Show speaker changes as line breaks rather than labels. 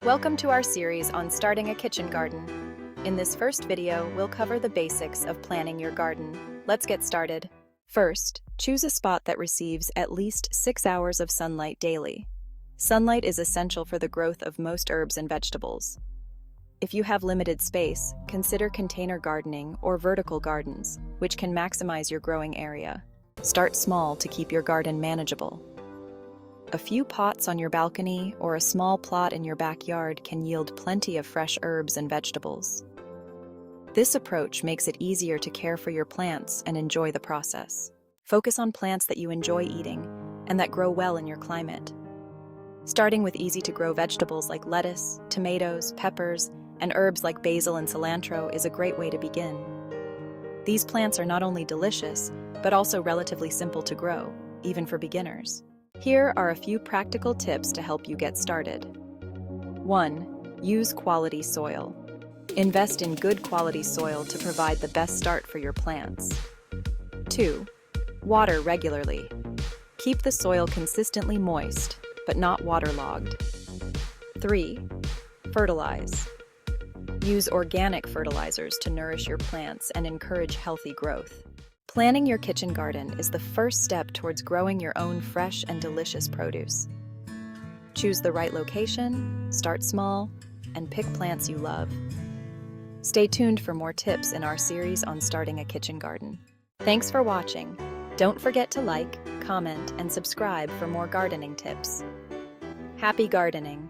Welcome to our series on starting a kitchen garden. In this first video, we'll cover the basics of planning your garden. Let's get started. First, choose a spot that receives at least 6 hours of sunlight daily. Sunlight is essential for the growth of most herbs and vegetables. If you have limited space, consider container gardening or vertical gardens, which can maximize your growing area. Start small to keep your garden manageable. A few pots on your balcony or a small plot in your backyard can yield plenty of fresh herbs and vegetables. This approach makes it easier to care for your plants and enjoy the process. Focus on plants that you enjoy eating and that grow well in your climate. Starting with easy-to-grow vegetables like lettuce, tomatoes, peppers, and herbs like basil and cilantro is a great way to begin. These plants are not only delicious, but also relatively simple to grow, even for beginners. Here are a few practical tips to help you get started. 1. Use quality soil. Invest in good quality soil to provide the best start for your plants. 2. Water regularly. Keep the soil consistently moist, but not waterlogged. 3. Fertilize. Use organic fertilizers to nourish your plants and encourage healthy growth. Planning your kitchen garden is the first step towards growing your own fresh and delicious produce. Choose the right location, start small, and pick plants you love. Stay tuned for more tips in our series on starting a kitchen garden. Thanks for watching. Don't forget to like, comment, and subscribe for more gardening tips. Happy gardening!